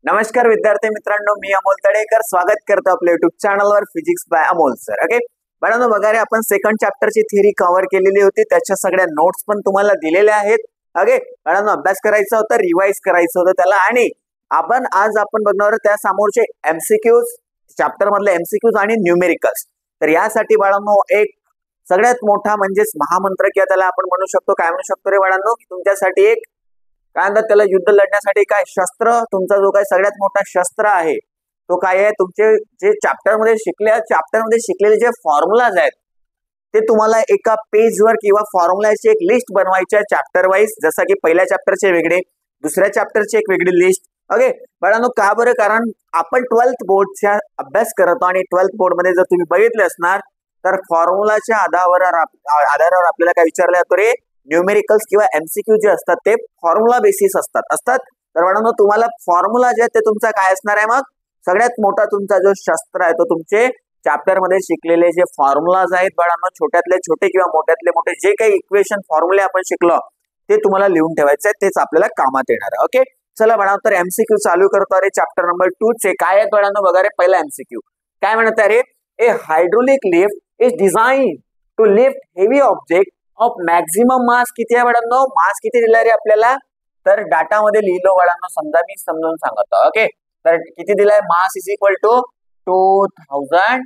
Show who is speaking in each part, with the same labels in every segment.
Speaker 1: नमस्कार विद्यार्थी मित्रांनो, मी अमोल तळेकर स्वागत करतो आपल्या युट्यूब चॅनलवर physics bye Amol sir. Okay बाळांनो, बघा रे, आपण सेकंड चॅप्टरची थिअरी कव्हर केलेली होती. त्याच्या सगळ्या नोट्स पण तुम्हाला दिलेल्या आहेत. ओके बाळांनो, अभ्यास करायचा होता, रिवाइज करायचं होतं त्याला. आणि आज आपण बघणार त्या समोरचे एमसीक्यूज, चॅप्टर मधले एमसीक्यूज आणि न्यूमेरिकल्स. तर यासाठी बाळांनो एक सगळ्यात मोठा म्हणजेच महामंत्र किंवा त्याला आपण म्हणू शकतो, काय म्हणू शकतो रे बाळांनो, तुमच्यासाठी एक काय म्हणतात त्याला, युद्ध लढण्यासाठी काय शस्त्र, तुमचा जो काय सगळ्यात मोठा शस्त्र आहे तो काय आहे, तुमचे जे चॅप्टरमध्ये शिकलेले जे फॉर्म्युलाज आहेत ते तुम्हाला एका पेजवर किंवा फॉर्म्युलाची एक लिस्ट बनवायची आहे चॅप्टर वाईज. जसं की पहिल्या चॅप्टरचे वेगळे, दुसऱ्या चॅप्टरची एक वेगळी लिस्ट. ओके बाळांनो, का बरं, कारण आपण 12th बोर्डचा अभ्यास करतो आणि 12th बोर्ड मध्ये जर तुम्ही बघितले असणार तर फॉर्म्युलाच्या आधारावर आपल्याला काय विचारलं जातं रे, न्यूमेरिकल्स किंवा एमसीक्यू जे असतात ते फॉर्म्युला बेसिस असतात. तर बाळांनो, तुम्हाला फॉर्म्युला जे ते तुमचा काय असणार आहे, मग सगळ्यात मोठा तुमचा जो शस्त्र आहे तो तुमचे चॅप्टर मध्ये शिकलेले जे फॉर्म्युलाज आहेत बाळांनो, छोट्यातले छोटे किंवा मोठ्यातले मोठे जे काही इक्वेशन फॉर्म्युले आपण शिकलो ते तुम्हाला लिहून ठेवायचे आहेत, तेच आपल्याला कामात येणार आहे. ओके चला बाळांनो, तर एमसीक्यू चालू करतो. अरे चॅप्टर नंबर 2 चे काय आहेत बाळांनो, बघा रे, पहिला एमसीक्यू काय म्हणत आहे रे, a hydraulic lift is design to lift heavy object of maximum mass. किती आहे बाळांनो, मास किती दिला रे आपल्याला, तर डाटा मध्ये लिहिलो बाळांनो, समजा मी समजावून सांगतो. ओके तर किती दिलाय, mass is equal to 2000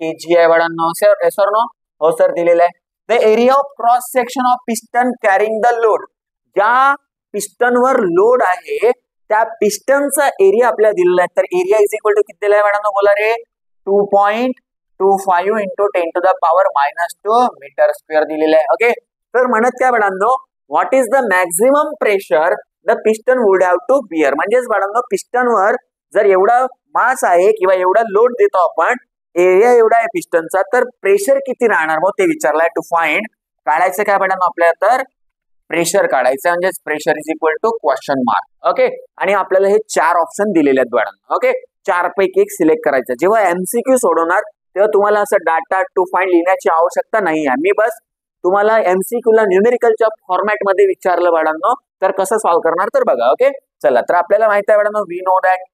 Speaker 1: kg आहे बाळांनो. सर नो, हो सर दिलेला आहे. The area of cross section of piston carrying the load, ज्या पिस्टनवर लोड आहे त्या पिस्टनचा एरिया आपल्याला दिलेला आहे. तर एरिया इज इक्वल टू किती दिलाय बाळांनो, बोला रे, 2.25 into 10 to the power -2 metre square दिलेला आहे. ओके तर म्हणत काय बाळांनो, what is the maximum pressure the piston would have to bear. म्हणजेच बाळांनो, पिस्टनवर जर एवढा मास आहे किंवा एवढा लोड देतो आपण, एरिया एवढा आहे पिस्टनचा, तर प्रेशर किती राहणार मग ते विचारलाय. टू फाइंड, काढायचं काय बाळांनो आपल्याला, तर प्रेशर काढायचं, म्हणजे pressure is equal to question mark. Okay आणि आपल्याला हे 4 ऑप्शन दिलेले आहेत बाळांनो. ओके 4 पैकी एक सिलेक्ट करायचं. जेव्हा एमसीक्यू सोडवणार तेव्हा तुम्हाला असं डाटा टू फाइंड लिहिण्याची आवश्यकता नाही आहे. मी बस तुम्हाला एमसीक्यू ला न्यूमेरिकलच्या फॉर्मॅट मध्ये विचारलं बाळांनो, तर कसं सॉल्व्ह करणार तर बघा. ओके चला, तर आपल्याला माहित आहे बाळांनो, वी नो दॅट,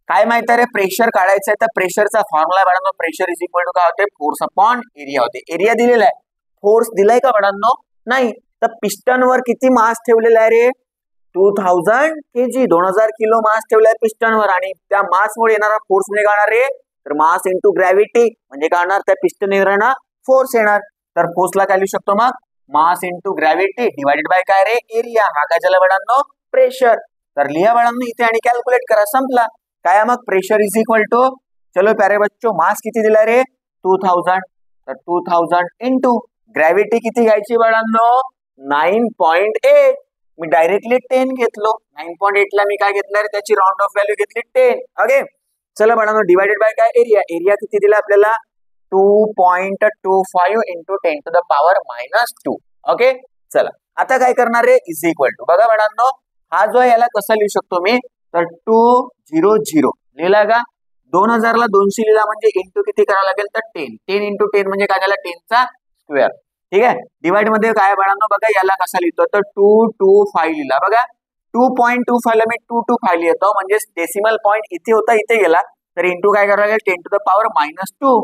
Speaker 1: काय माहित आहे रे, प्रेशर काढायचं आहे. तर प्रेशरचा फॉर्म्युला बाळांनो, प्रेशर इज इक्वल टू काय होते, फोर्स अपॉन एरिया होते. एरिया दिलेला आहे, फोर्स दिलाय का बाळांनो, नाही. तर पिस्टनवर किती मास ठेवलेला आहे रे, 2000 kg, 2000 किलो मास ठेवलाय पिस्टनवर. आणि त्या मास मुळे येणारा फोर्स म्हणजे काय रे, तर मास इंटू ग्रॅव्हिटी, म्हणजे काय होणार, त्या पिस्टन येणारा फोर्स येणार. तर फोर्सला काय लिहू शकतो मग, mass into gravity divided by काय रे, एरिया. हा काय झाला बाळांनो, प्रेशर. तर लिहा बाळांनो इथे आणि कॅल्क्युलेट करा, संपला. काय मग, प्रेशर इज इक्वल टू, चलो प्यारे बच्चो, मास किती दिला रे, 2000, तर 2000 इंटू ग्रॅव्हिटी किती घ्यायची बाळांनो, 9.8. मी डायरेक्टली 10 घेतलो. 9.8 ला मी काय घेतलं रे, त्याची राउंड ऑफ व्हॅल्यू घेतली 10. ओके चला बाळांनो, डिवाइडेड बाय काय, एरिया. एरिया किती दिला आपल्याला, 2.25 into 10 to the power -2. Okay चला, आता काय करणार रे, इज इक्वल टू, बघा बाळांनो, हा जो याला कसा लिहू शकतो मी, तर 200 लिहिला का, 2000 ला 200 लिहिला म्हणजे इंटू किती करावं लागेल, तर 10 इंटू 10 म्हणजे काय झाला, 10 चा स्क्वेअर. ठीक आहे, डिवाइड मध्ये काय बाळांनो, बघा याला कसा लिहितो, तर 225 लिहिला. बघा 2.25 ला मी 225 लिहितो, म्हणजे डेसिमल पॉईंट इथे होता, इथे गेला, तर इंटू काय करावं लागेल, 10 to the power -2.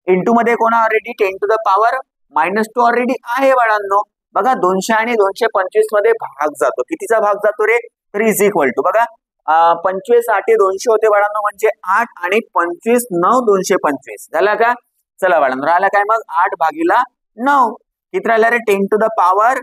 Speaker 1: इंटू मध्ये कोणा already 10 to the power -2 already आहे बाळांनो. बघा 200 आणि 225 मध्ये भाग जातो, कितीचा भाग जातो रे, तर इज इक्वल टू, बघा 25 8 200 होते बाळांनो, म्हणजे 8 आणि 25 9 225 झाला का. चला बाळांनो, राहिला काय मग, 8 भागीला 9, किती राहिला रे, 10 to the power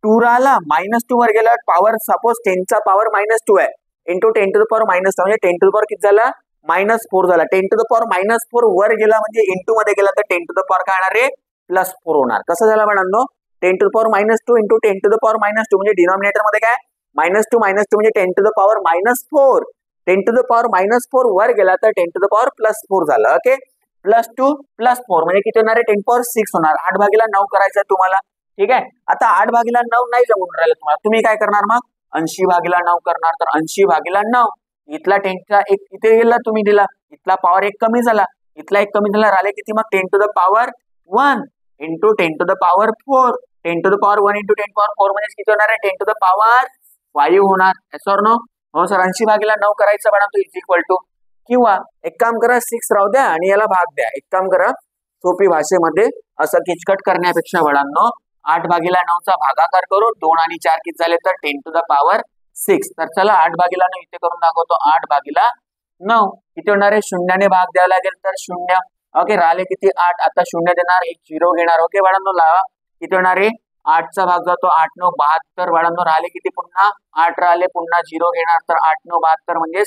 Speaker 1: 2 राहिला, -2 वर गेला, पॉवर सपोज 10 चा पॉवर -2 आहे, इंटू 10 to the power -2 म्हणजे 10 to the power किती झाला, -4 झाला. 10 to the power -4 वर गेला म्हणजे इंटू मध्ये गेला, तर 10 to the power काय येणार रे, +4 होणार. कसं झालं बाळांनो, 10 to the power -2 into 10 to the power -2 म्हणजे डिनॉमिनेटर मध्ये काय, -2 म्हणजे 10 to the power -4. 10 to the power -4 वर गेला तर 10 to the power +4 झालं. ओके +2 +4 म्हणजे किती होणार आहे, 10 power 6 होणार. 8 भागीला 9 करायचं तुम्हाला. ठीक आहे, आता 8 भागीला 9 नाही जमून राहिलं तुम्हाला, तुम्ही काय करणार मग, 80 भागीला 9 करणार. तर 80 भागीला 9, इथला 10 चा एक इथे गेला, तुम्ही दिला, इथला पॉवर 1 कमी झाला, इथला 1 कमी झाला, राहिले किती मग, 10 to the power 1 into 10 to the power 4. 10 to the power 1 into 10 to the power 4 म्हणजे किती होणार आहे, 10 to the power 5 होणार. Yes or no? हो सर. 80 भागीला 9 करायचं बाळांनो इज इक्वल टू, किंवा एक काम करा 6 राहू द्या आणि याला भाग द्या. एक काम करा सोपी भाषेमध्ये असं किचकट करण्यापेक्षा बाळांनो 8 भागीला 9 चा भागाकार करू. 2 आणि 4 किती झाले तर 10 टू द पॉवर 6. तर चला 8 भागीला 9 इथे करून दाखवतो. 8 भागीला 9 किती होणार आहे? शून्याने भाग द्यावा लागेल तर 0. ओके. राहिले किती? 8. आता 0 देणार, एक 0 घेणार. ओके बाळांनो लावा. किती होणार आहे? 8 चा भाग जातो 8 9 72. बाळांनो राहिले किती? पुन्हा 8 राहिले, पुन्हा 0 घेणार तर 8 9 72 म्हणजे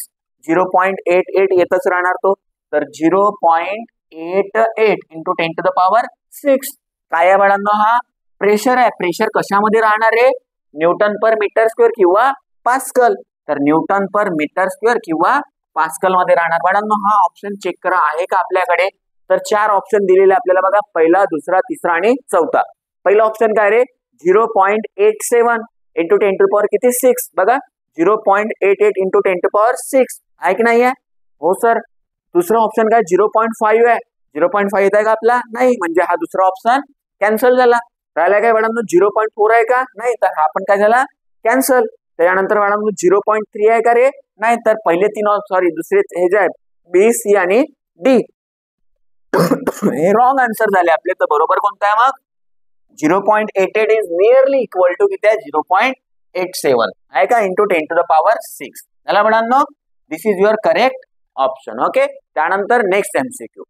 Speaker 1: 0.88 येतच राहणार तो. तर 0.88 इंटू 10 टू द पॉवर 6. काय आहे बाळांनो? हा प्रेशर आहे. प्रेशर कशामध्ये राहणार आहे? न्यूटन पर मीटर स्क्वेअर किंवा पास्कल. तर न्यूटन पर मीटर स्क्वेअर किंवा पास्कल मध्ये राहणार. बाळांनो हा ऑप्शन चेक करा आहे का आपल्याकडे. तर 4 ऑप्शन दिलेले आपल्याला बघा. पहिला, दुसरा, तिसरा आणि चौथा. पहिला ऑप्शन काय रे? 0.87 इंटू 10 टू पॉवर किती? 6. बघा 0.88 इंटू 10 टू पॉवर 6 आहे की नाही आहे? हो सर. दुसरा ऑप्शन काय? 0.5 आहे. 0.5 येत आहे का आपला? नाही. म्हणजे हा दुसरा ऑप्शन कॅन्सल झाला. राहिला काय बाळांनो? 0.4 आहे का? नाही. तर हा पण काय झाला? कॅन्सल. त्याच्यानंतर बाळांनो 0.3 आहे का रे? नाही. तर पहिले 3 सॉरी दुसरे हे जे आहे बी, सी आणि डी हे रॉंग आन्सर झाले आपले. तर बरोबर कोणतं आहे मग? 0.88 इज नियरली इक्वल टू किती आहे? 0.87 आहे का? इंटू 10 टू द पॉवर 6 झाला बाळांनो. This is your correct option. Okay. त्यानंतर नेक्स्ट एमसीक्यू.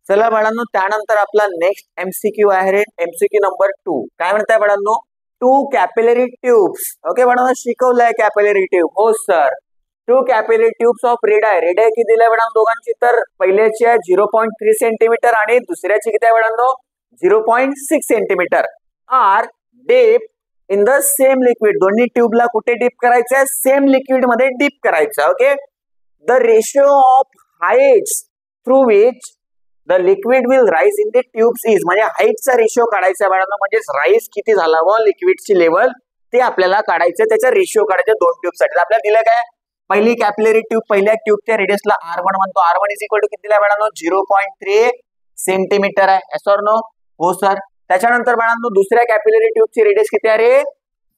Speaker 1: चला बाळांनो त्यानंतर आपला नेक्स्ट एमसीक्यू आहे एमसीक्यू नंबर 2. काय म्हणताय बाळांनो? 2 कॅपिलरी ट्यूब्स. ओके बाळांनो शिकवलंय कॅपिलरी ट्यूब. हो sir. 2 capillary tubes of radii. Radii किती दिलाय बाळांनो दोघांची? तर पहिल्याची आहे 0.3 सेंटीमीटर आणि दुसऱ्याची किती आहे बाळांनो? 0.6 centimetre. Are dip in the same liquid. दोन्ही ट्यूबला कुठे डीप करायचं आहे? सेम लिक्विड मध्ये डीप करायचं. Okay. The ratio of heights through which the liquid will rise in the tubes is. म्हणजे हाईटचा रेशिओ काढायचा आहे बाळांनो. म्हणजे राईज किती झाला व लिक्विडची लेवल ते आपल्याला काढायचं. त्याचा रेशिओ काढायचा 2 ट्यूब साठी. आपल्याला दिलं काय? पहिली कॅपिलरी ट्यूब पहिल्या ट्यूबच्या रेडियसला R1 म्हणतो. R1 इज इक्वल टू किती दिलाय बाळांनो? 0.3 सेंटीमीटर आहे. Yes or no? हो सर. त्याच्यानंतर बाळांनो दुसऱ्या कॅपिलरी ट्यूबची रेडियस किती आहे रे?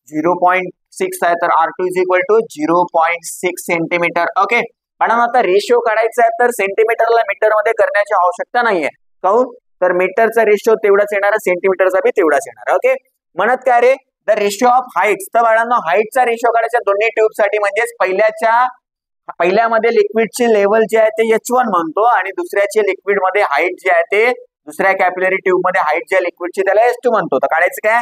Speaker 1: 0.6 आहे. तर R2 is equal to 0.6 centimetre. Okay. बाळांनो आता रेशिओ काढायचा आहे तर सेंटीमीटरला मीटर मध्ये करण्याची आवश्यकता नाहीये. काहून? तर मीटरचा रेशिओ तेवढाच येणार, सेंटीमीटरचा बी तेवढाच येणार. ओके. म्हणत काय रे? The ratio of heights. तर बाळांनो हाइटचा रेशिओ काढायचा दोन्ही ट्यूब साठी. म्हणजेच पहिल्यामध्ये लिक्विडची लेवल जे आहे ते H1 म्हणतो आणि दुसऱ्याची लिक्विड मध्ये हाइट जे आहे ते दुसऱ्या कॅपिलरी ट्यूब मध्ये हाइट जे लिक्विडची त्याला H2 म्हणतो. तर काढायचं काय?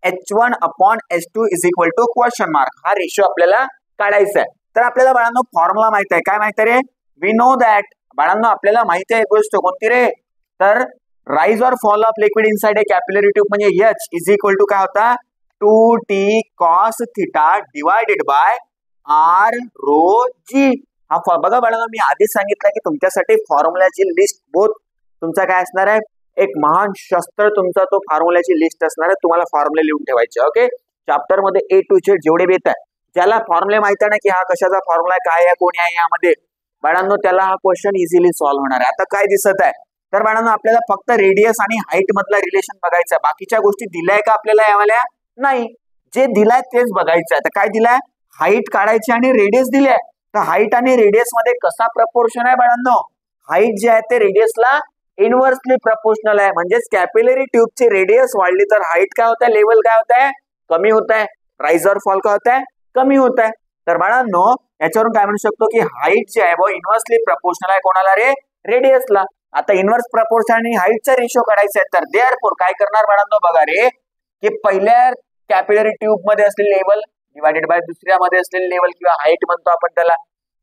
Speaker 1: H1 upon H2 is equal to question mark. हा रेशिओ आपल्याला काढायचा आहे. तर आपल्याला बाळांनो फॉर्म्युला माहित आहे. काय माहित आहे रे? We know that. बाळांनो आपल्याला माहिती आहे एक गोष्ट. कोणती रे? तर rise or fall of liquid inside a capillary tube म्हणजे H इज इक्वल टू काय होता? 2t cos theta divided by R rho G. हा बघा बाळांनो मी आधीच सांगितलं की तुमच्यासाठी फॉर्म्युलाची लिस्ट बोथ तुमचा काय असणार आहे? एक महान शस्त्र तुमचा तो फॉर्म्युलाची लिस्ट असणार आहे. तुम्हाला फॉर्म्युले लिहून ठेवायचे. ओके. चॅप्टर मध्ये A to Z जेवढे बेत आहे ज्याला फॉर्म्युले माहिती आहे ना की हा कशाचा फॉर्म्युला आहे, काय आहे, कोणी आहे यामध्ये, बाळांनो त्याला हा क्वेश्चन इझिली सॉल्व्ह होणार आहे. आता काय दिसत आहे? तर बाळांनो आपल्याला फक्त रेडियस आणि हाईट मधला रिलेशन बघायचा आहे. बाकीच्या गोष्टी दिल्याय का आपल्याला यावाल्या? नाही. जे दिलाय तेच बघायचं आहे. तर काय दिलाय? हाईट काढायची आणि रेडियस दिलाय. तर हाईट आणि रेडियस मध्ये कसा प्रपोर्शन आहे बाळांनो? हाईट जे आहे ते रेडियसला इनवर्सली प्रपोर्शनल आहे. म्हणजेच कॅपिलरी ट्यूबची रेडियस वाढली तर हाईट काय होत आहे? लेवल काय होत आहे? कमी होत आहे. राईज और फॉल काय होत आहे? कमी होत आहे. तर बाळांनो याच्यावरून काय म्हणू शकतो की हाईट जे आहे वो इनवर्सली प्रपोर्शनल आहे कोणाला रे? रेडियसला. आता इनवर्स प्रपोर्शन आणि हाईटचा रेशिओ काढायचा आहे. तर देअरफॉर काय करणार बाळांनो बघा रे की पहिल्या कॅपिलरी ट्यूब मध्ये असलेले लेवल डिवायडेड बाय दुसऱ्यामध्ये असलेले लेवल किंवा हाईट म्हणतो आपण त्याला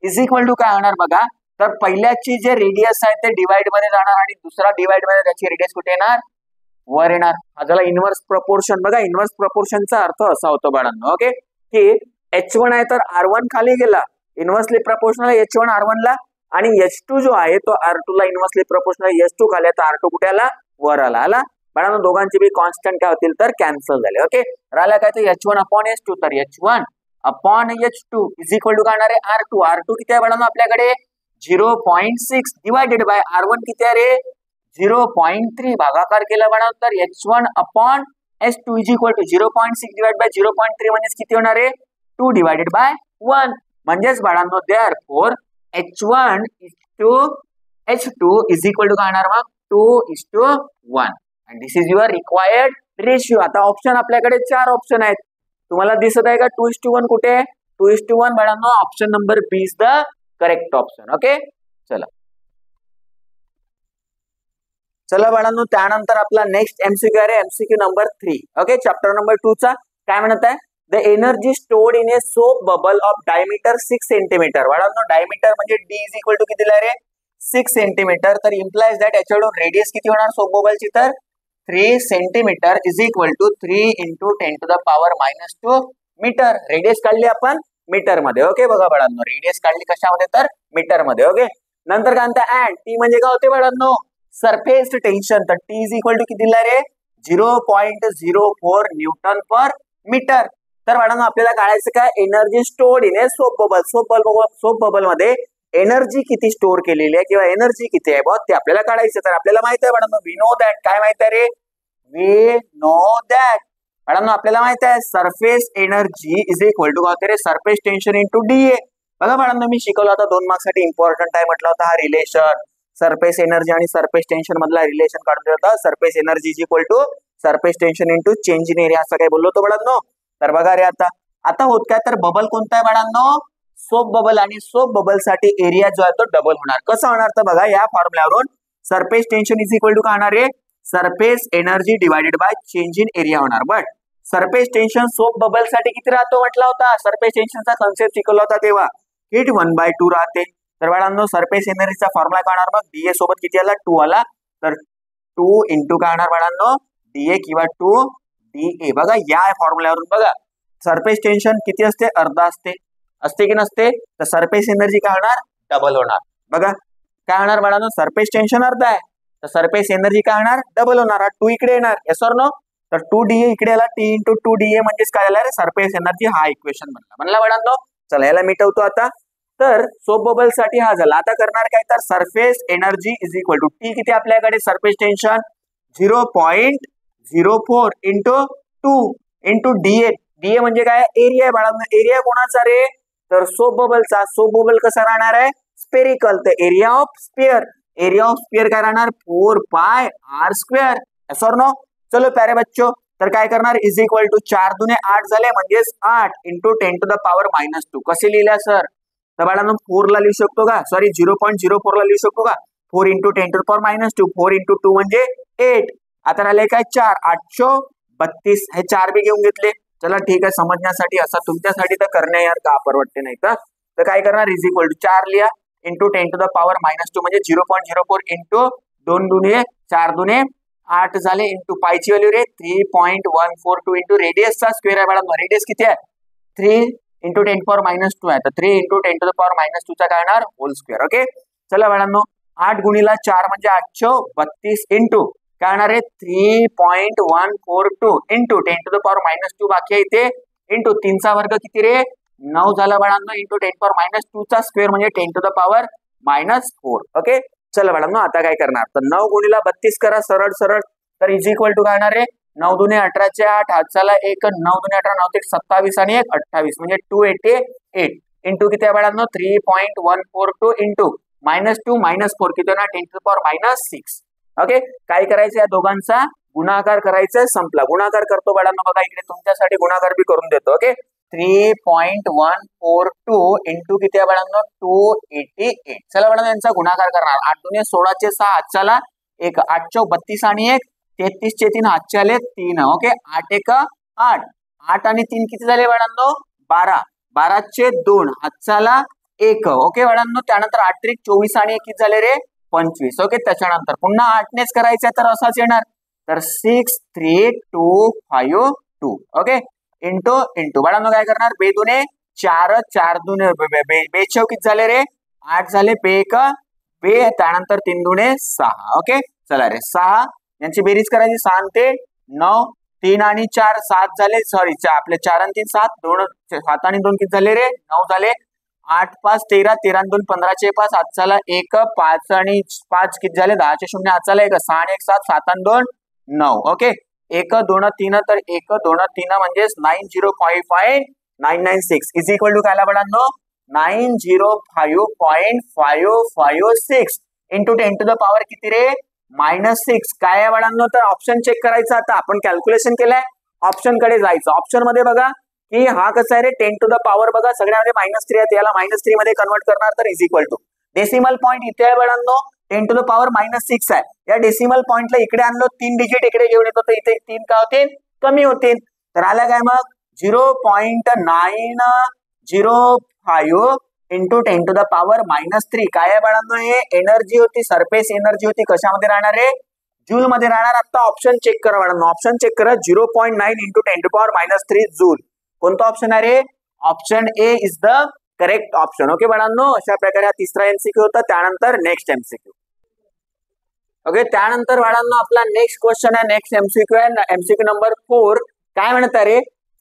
Speaker 1: इज इक्वल टू काय होणार बघा. तर पहिल्याची जे रेडियस आहे ते डिवाइड मध्ये जाणार आणि दुसरा डिवाइड मध्ये त्याची रेडियस कुठे येणार? वर येणार. हा झाला इनवर्स प्रपोर्शन. बघा इनवर्स प्रपोर्शनचा अर्थ असा होतो बाळांनो ओके की H1 आहे तर R1 खाली गेला, इनवर्सली प्रपोर्शनल H1 R1 ला, आणि H2 जो आहे तो R2 ला इनवर्सली प्रपोर्शनल H2 खाली तर R2 कुठे आला? वर आला. बाळांनो दोघांचे बी कॉन्स्टंट काय होतील तर कॅन्सल झाले. ओके. राहिला काय तर H1 अपॉन H2. तर H1 upon H2 is equal to काय होणार आहे? R2. R2 किती आहे बाळांनो आपल्याकडे? 0.6 डिवायडेड बाय R1 किती आहे रे? 0.3 भागाकार केला बाळांनो तर H1 upon S2 is equal to 0.6 divide by 0.3 म्हणजे किती होणार आहे 2 डिवाइडेड बाय 1 म्हणजेच बाळांनो therefore H1 is to H2 is equal to काय होणार मग 2:1 and this is your required ratio. आता ऑप्शन आपल्याकडे 4 ऑप्शन आहेत तुम्हाला दिसत आहे का 2:1 कुठे आहे 2:1 बाळांनो option number B is the correct option okay चला बाळांनो त्यानंतर आपला नेक्स्ट एमसीक्यू आहे MCQ number 3 okay chapter number 2 चा काय म्हणत आहे the energy stored in a soap bubble of diameter 6 centimetre बाळांनो डायमीटर म्हणजे डी इज इक्वल टू किती दिला रे 6 सेंटीमीटर तर इम्प्लाइज दॅट याच्याकडून रेडियस किती होणार सोप बबलची तर 3 centimetre is equal to 3 into 10 to the power -2 metre radius काढली आपण मीटर मध्ये ओके बघा बाळांनो रेडियस काढली कशामध्ये तर मीटर मध्ये ओके नंतर काय म्हणता अँड टी म्हणजे काय होते बाळांनो सरफेस टेन्शन तर टी इज इक्वल टू किती दिला रे 0.04 न्यूटन पर मीटर तर बाळांनो आपल्याला काढायचं काय energy stored in a soap bubble मध्ये एनर्जी किती स्टोर केलेली आहे किंवा एनर्जी किती आहे बघ ते आपल्याला काढायचं तर आपल्याला माहित आहे बाळांनो वी नो दॅट काय माहित आहे रे वी नो दॅट बाळांनो आपल्याला माहित आहे surface energy is equal to काय रे सरफेस टेन्शन इंटू डीए बघा बाळांनो मी शिकवलं होता 2 मार्क्स साठी इम्पॉर्टंट आहे म्हटलं होता हा रिलेशन सरफेस एनर्जी आणि सरफेस टेन्शन मधला रिलेशन काढून दिला होता surface energy is equal to surface tension into change in area असं काय बोललो होतो बाळांनो तर बघा रे आता होत काय तर बबल कोणता आहे बाळांनो सोप बबल आणि सोप बबल साठी एरिया जो आहे तो डबल होणार कसं होणार तर बघा या फॉर्म्युल्यावरून surface tension is equal to काय होणार आहे surface energy divided by change in area होणार but surface tension soap bubble साठी किती राहतो म्हटला होता सरफेस टेन्शनचा कन्सेप्ट शिकवला होता तेव्हा हिट 1/2 राहते तर बाळांनो सरफेस एनर्जीचा फॉर्म्युला काय होणार मग डीए सोबत किती आला 2 आला तर 2 into काय होणार बाळांनो डीए किंवा 2 डीए बघा या फॉर्म्युल्यावरून बघा सरफेस टेन्शन किती असते अर्धा असते की नसते तर सरफेस एनर्जी काय होणार डबल होणार बघा काय होणार बाळांनो सरफेस टेन्शन अर्धा आहे तर सरफेस एनर्जी काय होणार डबल होणार 2 इकडे येणार येस ऑर नो तर 2 डीए इकडे आला टी इंटू 2 डीए म्हणजेच काय आला रे सरफेस एनर्जी हा इक्वेशन म्हणला बाळांनो चला याला मिटवतो आता तर सोप बबल साठी हा झाला आता करणार काय तर surface energy is equal to T किती आपल्याकडे surface tension 0.04 into 2 into dA dA म्हणजे काय एरिया आहे बाळांनो एरिया कोणाचा रे तर सोप बबलचा सोप बबल कसा राहणार आहे स्पेरिकल तर एरिया ऑफ स्पियर काय राहणार 4 पाय r स्क्वेअर यस और नो चलो प्यारे बच्चों तर काय करणार इज इक्वल टू 4 दुने 8 झाले म्हणजेच 8 इंटू 10 to the power -2 कसे लिहिल्या सर तर बाळांनो 4 ला लिहू शकतो का सॉरी 0.04 ला लिहू शकतो का 4 into 10 to the power -2 4 into 2 म्हणजे 8 आता राहिले काय 4 832 हे 4 बी घेऊन घेतले चला ठीक आहे समजण्यासाठी असं तुमच्यासाठी तर करणे यार का परवडते नाही तर काय करणार इज इक्वल टू 4 लिहा इंटू 10 to the power -2 म्हणजे 0.04 इंटू 2 दुने 4 दुने 8 झाले इंटू पायची व्हॅल्यू रे 3.142 इंटू रेडियसचा स्क्वेअर आहे बाळा रेडियस किती आहे 3 इंटू 10 to the power -2 आहे तर 3 इंटू 10 to the power -2 चा काय होणार होल स्क्वेअर ओके चला बाळांनो 8 गुणिला 4 म्हणजे 832 इंटू काय होणार आहे 3.142 इंटू 10 to the power -2 बाकी आहे इथे इंटू 3 चा वर्ग किती रे 9 झाला बाळांनो इंटू 10 to the power -2 चा स्क्वेअर म्हणजे 10 to the power -4 ओके चला बाळांनो आता काय करणार तर 9 गुणिला 32 करा सरळ तर इज इक्वल टू काय होणार आहे 9 दुने 18 चे 8 हातचाला 1 9 दुने 18 9 ते 27 आणि 1 28 म्हणजे 288 इंटू किती आहे बाळांनो 3.142 इंटू -2 -4 किती होणार 10 to the power -6 ओके काय करायचं या दोघांचा गुणाकार करायचा संपला गुणाकार करतो बाळांनो बघा इकडे तुमच्यासाठी गुणाकार बी करून देतो ओके 3.142 इंटू किती आहे बाळांनो 288 चला बाळांनो यांचा गुणाकार करणार 8 दुने 16 चे 6 हातचाला 1 8 चौक 32 आणि 1 33 चे 3 हातचे आले 3 ओके 8 1 8 8 आणि 3 किती झाले बाळांनो 12 12 चे 2 हातचाला 1 ओके बाळांनो त्यानंतर 8 त्रिक 24 आणि 1 किती झाले रे 25 ओके त्याच्यानंतर पुन्हा 8 नेच करायचं तर असाच येणार तर 63252 ओके इंटू बाळांनो काय करणार बे दुने 4 4 दुने बे चौक किती झाले रे 8 झाले बे 1 बे त्यानंतर 3 दुने 6 ओके चला रे 6 यांची बेरीज करायची 6 ते 9 3 आणि 4 7 झाले सॉरी आपले 4 आणि 3 7 2 7 आणि 2 किती झाले रे 9 झाले 8 5 13 13 आणि 2 15 चे 5 हातचाला 1 5 आणि 5 किती झाले 10 चे 0 हातचाला 1 6 आणि 1 7 7 आणि 2 9 ओके एक दोन तीन तर एक दोन तीन म्हणजेच 9055.996 इज इक्वल टू काय बाळांनो 905.556 इंटू 10 टू द पॉवर किती रे -6 काय आहे बाळांनो तर ऑप्शन चेक करायचं आता आपण कॅल्क्युलेशन केलंय ऑप्शन कडे जायचं ऑप्शन मध्ये बघा की हा कसा आहे रे 10 टू द पॉवर बघा सगळ्यामध्ये -3 आहे याला -3 मध्ये कन्वर्ट करणार तर is equal to decimal point इथे आहे बाळांनो 10 टू द पॉवर -6 आहे या डेसिमल पॉइंटला इकडे आणलो 3 डिजिट इकडे घेऊन येतो तर इथे 3 काय होतील कमी होतील तर आला काय मग 0.905 इंटू 10 टू द पॉवर -3 काय आहे बाळांनो हे एनर्जी होती सरफेस एनर्जी होती कशामध्ये राहणार आहे जूल मध्ये राहणार आता ऑप्शन चेक करा बाळांनो ऑप्शन चेक करा 0.9 इंटू 10 टू पॉवर -3 जूल कोणता ऑप्शन आहे रे option A is the correct option okay बाळांनो अशा प्रकारे हा तिसरा एमसीक्यू होता त्यानंतर नेक्स्ट एमसीक्यू ओके त्यानंतर बाळांनो आपला नेक्स्ट क्वेश्चन आहे नेक्स्ट एमसीक्यू आहे एमसीक्यू नंबर 4 काय म्हणतात रे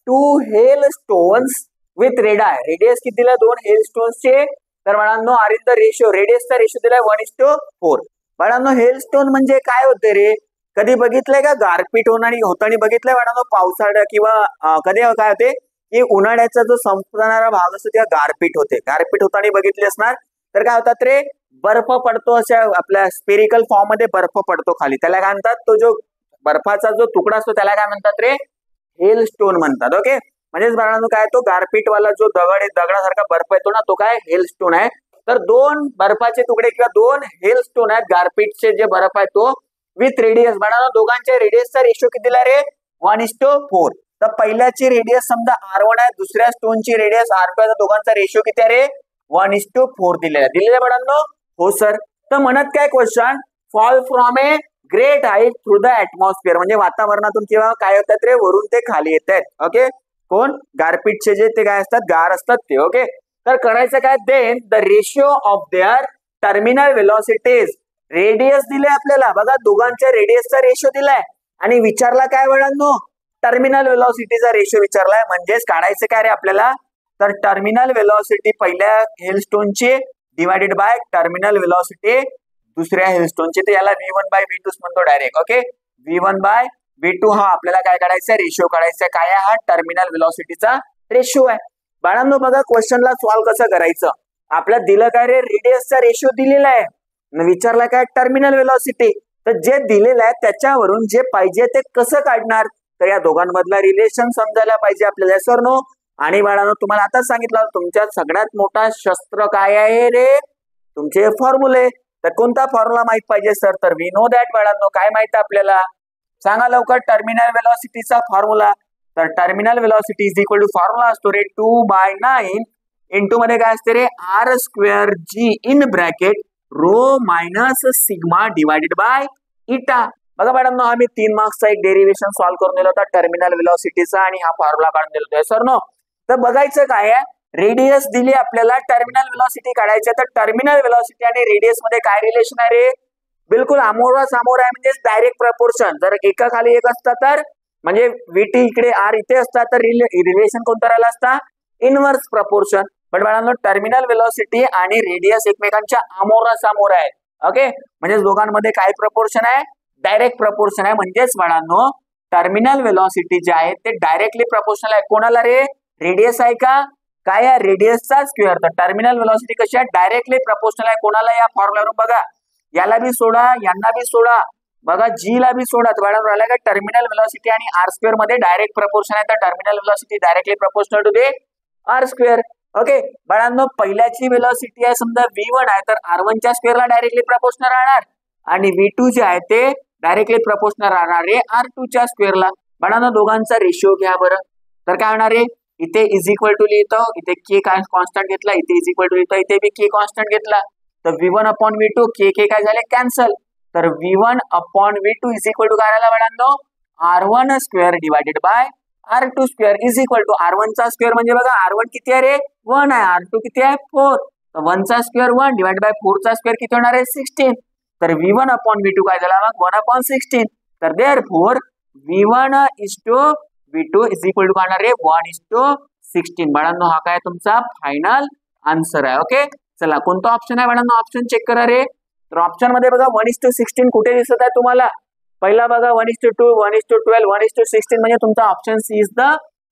Speaker 1: 2 hailstones with radii radius किती दिला 2 हेल स्टोन्सचे तर बाळांनो आर इन द रेशिओ रेडियसचा रेशिओ दिलाय 1:4 बाळांनो हेल स्टोन म्हणजे काय होते रे कधी बघितलंय का गारपीट होताना बघितलंय बाळांनो पावसाळ्या किंवा कधी काय होते की उन्हाळ्याचा जो संपणारा भाग असतो त्या गारपीट होते गारपीट होताना बघितली असणार तर काय होतात रे बर्फ पडतो अशा आपल्या स्पेरिकल फॉर्म मध्ये बर्फ पडतो खाली त्याला काय म्हणतात तो जो बर्फाचा जो तुकडा असतो त्याला काय म्हणतात रे हेल स्टोन म्हणतात ओके म्हणजेच बाळांनो काय तो गारपीट वाला जो दगडासारखा बर्फ येतो ना तो काय हेल स्टोन आहे तर 2 बर्फाचे तुकडे किंवा 2 हेल स्टोन आहेत गारपीटचे जे बर्फ आहे तो विथ रेडियस बाळांनो दोघांच्या रेडियसचा रेशिओ किती दिला रे 1:4 तर पहिल्याची रेडियस समजा R1 आहे दुसऱ्या स्टोनची रेडियस R2 आहे दोघांचा रेशिओ किती आहे रे 1:4 दिलेला बाळांनो हो सर तर म्हणत काय question fall from a great height through the atmosphere म्हणजे वातावरणातून किंवा काय होतात रे वरून ते खाली येत आहेत ओके कोण गारपीटचे जे ते काय असतात गार असतात ते ओके तर करायचं काय then the ratio of their terminal velocities radius दिले आपल्याला बघा दोघांच्या रेडियसचा रेशिओ दिलाय आणि विचारला काय बाळांनो टर्मिनल व्हेलॉसिटीचा रेशिओ विचारलाय म्हणजेच काढायचं काय रे आपल्याला तर टर्मिनल व्हेलॉसिटी पहिल्या हेलस्टोनची डिवाइडेड बाय टर्मिनल व्हेलॉसिटी दुसऱ्या हेलस्टोनची तर याला v1/v2 म्हणतो डायरेक्ट ओके v1/v2 हा आपल्याला काय काढायचा रेशिओ काढायचा काय आहे हा टर्मिनल व्हेलॉसिटीचा रेशिओ आहे बाळांनो बघा क्वेश्चनला सॉल्व्ह कसं करायचं आपल्याला दिलं काय रे रेडियसचा रेशिओ दिलेला आहे विचारला काय टर्मिनल व्हेलॉसिटी तर जे दिलेलं आहे त्याच्यावरून जे पाहिजे ते कसं काढणार तर या दोघांमधला रिलेशन समजायला पाहिजे आपल्याला सर नो आणि बाळांनो तुम्हाला आताच सांगितलं तुमच्या सगळ्यात मोठा शस्त्र काय आहे रे तुमचे फॉर्म्युले तर कोणता फॉर्म्युला माहित पाहिजे सर तर वी नो दॅट बाळांनो काय माहित आपल्याला सांगा लवकर टर्मिनल व्हेलॉसिटीचा फॉर्म्युला तर terminal velocity is equal to formula असतो रे 2/9 इंटू मध्ये काय असते रे r²g in bracket rho minus sigma divided by eta बघा मॅडम आम्ही 3 मार्क्सचा एक डेरिव्हेशन सॉल्व्ह करून दिला होता टर्मिनल व्हेलॉसिटीचा आणि हा फॉर्म्युला काढून दिला होता सर नो तर बघायचं काय आहे रेडियस दिली आपल्याला टर्मिनल व्हेलॉसिटी काढायची तर टर्मिनल व्हेलॉसिटी आणि रेडियस मध्ये काय रिलेशन आहे रे बिलकुल अमोरा समोर आहे म्हणजे डायरेक्ट प्रपोर्शन जर एका खाली एक असता तर म्हणजे VT इकडे R इथे असता तर रिलेशन कोणता राहिला असता इनवर्स प्रपोर्शन पण बाळांनो टर्मिनल व्हेलॉसिटी आणि रेडियस एकमेकांच्या अमोरा समोर आहे ओके म्हणजे दोघांमध्ये काय प्रपोर्शन आहे डायरेक्ट प्रपोर्शन आहे म्हणजेच बाळांनो टर्मिनल व्हेलॉसिटी जे आहे ते डायरेक्टली प्रपोर्शनल आहे कोणाला रे रेडियस आहे का काय आहे रेडियसचा स्क्वेअर तर टर्मिनल व्हेलॉसिटी कशी आहे डायरेक्टली प्रपोर्शनल आहे कोणाला या फॉर्म्युलावरून बघा याला बी सोडा यांना बी सोडा बघा जी ला बी सोडा बाळांनो राहिला का टर्मिनल व्हेलॉसिटी आणि r² मध्ये डायरेक्ट प्रपोर्शन आहे तर terminal velocity directly proportional to the r². Okay बाळांनो पहिल्याची व्हेलॉसिटी आहे समजा v1 आहे तर r1 च्या स्क्वेअरला डायरेक्टली प्रपोर्शनल राहणार आणि v2 जे आहे ते डायरेक्टली प्रपोर्शनल राहणार आहे r2 च्या स्क्वेअरला बाळांनो दोघांचा रेशिओ घ्या बरं तर काय होणार आहे इथे इज इक्वल टू लिहितो इथे k कॉन्स्टंट घेतला इथे इज इक्वल टू लिहितो इथे बी k कॉन्स्टंट घेतला तर v1/v2 k काय झाले कॅन्सल तर v1/v2 इज इक्वल टू काय राहिला बाळांनो r1² divided by r2² is equal to r1 चा स्क्वेअर म्हणजे बघा r1 किती आहे रे 1 आहे r2 किती आहे 4 तर 1 चा स्क्वेअर 1 डिवाइड बाय 4 चा स्क्वेअर किती होणार आहे 16 तर v1/v2 काय झाला मग 1/16 तर therefore v1:v2 is equal to काय होणार आहे 1:16 बाळांनो हा काय तुमचा फायनल आन्सर आहे ओके चला कोणता ऑप्शन आहे बाळांनो ऑप्शन चेक करा रे तर ऑप्शन मध्ये बघा 1:16 कुठे दिसत आहे तुम्हाला पहिला बघा 1:2, 1:12, 1:16 म्हणजे तुमचा option C is the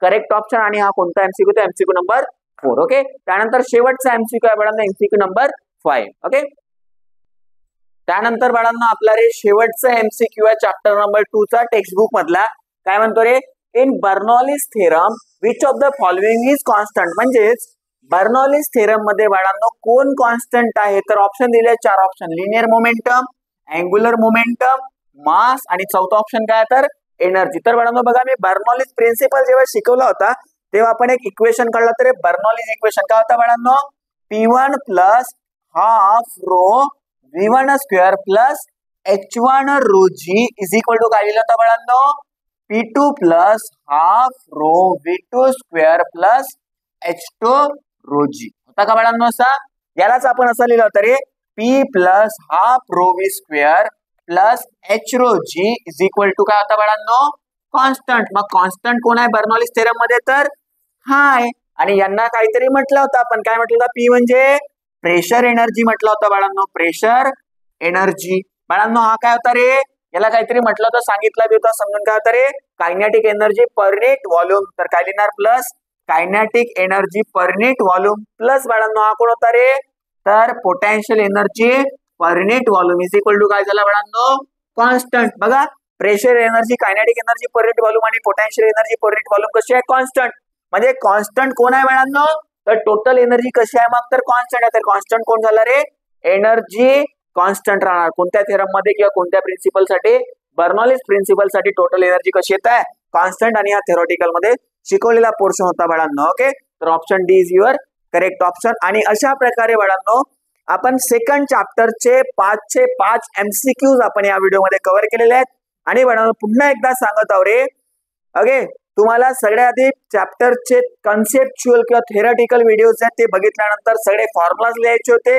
Speaker 1: correct option. आणि हा कोणता एमसीक्यू? तर एमसीक्यू नंबर 4. ओके, त्यानंतर शेवटचा एमसीक्यू आहे बाळांनो, एमसीक्यू नंबर 5. ओके, त्यानंतर बाळांनो आपला रे शेवटचा एमसीक्यू आहे चॅप्टर नंबर 2 चा टेक्स्ट बुक मधला. काय म्हणतो रे? In Bernoulli's theorem which of the following is constant. म्हणजेच बर्नॉलिस थेरम मध्ये बाळांनो कोण कॉन्स्टंट आहे? तर ऑप्शन दिले 4 option: linear momentum, angular momentum, mass आणि चौथा ऑप्शन काय तर एनर्जी. तर बाळांनो बघा, मी बर्नॉलिस प्रिन्सिपल जेव्हा शिकवला होता तेव्हा आपण एक इक्वेशन काढला. तर बर्नॉलिस इक्वेशन काय होता बाळांनो? P1 plus half rho V1 square plus H1 rho G is equal to काय लिहिलं होतं बाळांनो? P2 plus half rho V2 square plus H2 rho G होता का बाळांनो असा? यालाच आपण असं लिहिलं होतं रे, P plus half rho V square plus H rho G is equal to काय होता बाळांनो? कॉन्स्टंट. मग कॉन्स्टंट कोण आहे बर्नॉलिस थेरम मध्ये? तर हाय. आणि यांना काहीतरी म्हटलं होतं आपण, काय म्हटलं होतं? P म्हणजे प्रेशर एनर्जी म्हटलं होतं बाळांनो, प्रेशर एनर्जी. बाळांनो हा काय होता रे? याला काहीतरी म्हटलं होतं, सांगितलं बी होतं, समजून काय होतं रे? Kinetic energy per unit volume. तर काय लिहिणार? Plus kinetic energy per unit volume plus बाळांनो हा कोण होता रे? तर potential energy per unit volume is equal to काय झाला बाळांनो? कॉन्स्टंट. बघा, pressure energy, kinetic energy per unit volume आणि potential energy per unit volume कशी आहे? कॉन्स्टंट. म्हणजे कॉन्स्टंट कोण आहे बाळांनो? तर टोटल एनर्जी कशी आहे मग? तर कॉन्स्टंट आहे. तर कॉन्स्टंट कोण झाला रे? एनर्जी कॉन्स्टंट राहणार. कोणत्या थेरम मध्ये किंवा कोणत्या प्रिन्सिपल साठी? बर्नॉलिस प्रिन्सिपल साठी टोटल एनर्जी कशी येत आहे? कॉन्स्टंट. आणि हा थेरोटिकल मध्ये शिकवलेला पोर्शन होता बाळांनो. ओके, तर option D is your correct option. आणि अशा प्रकारे बाळांनो आपण सेकंड चॅप्टरचे 5 चे 5 एमसीक्यूज आपण या व्हिडिओमध्ये कव्हर केलेले आहेत. आणि बाळांनो पुन्हा एकदा सांगत आहो रे, ओके, तुम्हाला सगळ्या आधी चॅप्टरचे कन्सेप्च्युअल किंवा थेरटिकल व्हिडिओज आहेत ते बघितल्यानंतर सगळे फॉर्म्युलाज लिहायचे होते.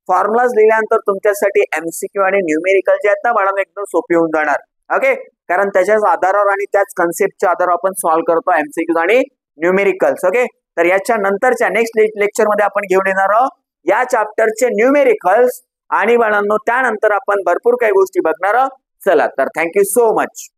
Speaker 1: फॉर्म्युलाज लिहिल्यानंतर तुमच्यासाठी एमसीक्यू आणि न्यूमेरिकल जे आहेत ना बाळांनो एकदम सोपी होऊन जाणार. ओके, कारण त्याच्याच आधारावर आणि त्याच कन्सेप्टच्या आधारावर आपण सॉल्व्ह करतो एमसीक्यूज आणि न्यूमेरिकल्स. ओके, तर याच्या नंतरच्या नेक्स्ट लेक्चर मध्ये आपण घेऊन येणार आहोत या चॅप्टरचे न्यूमेरिकल्स. आणि बाळांनो त्यानंतर आपण भरपूर काही गोष्टी बघणार आहोत. चला तर थँक्यू सो मच.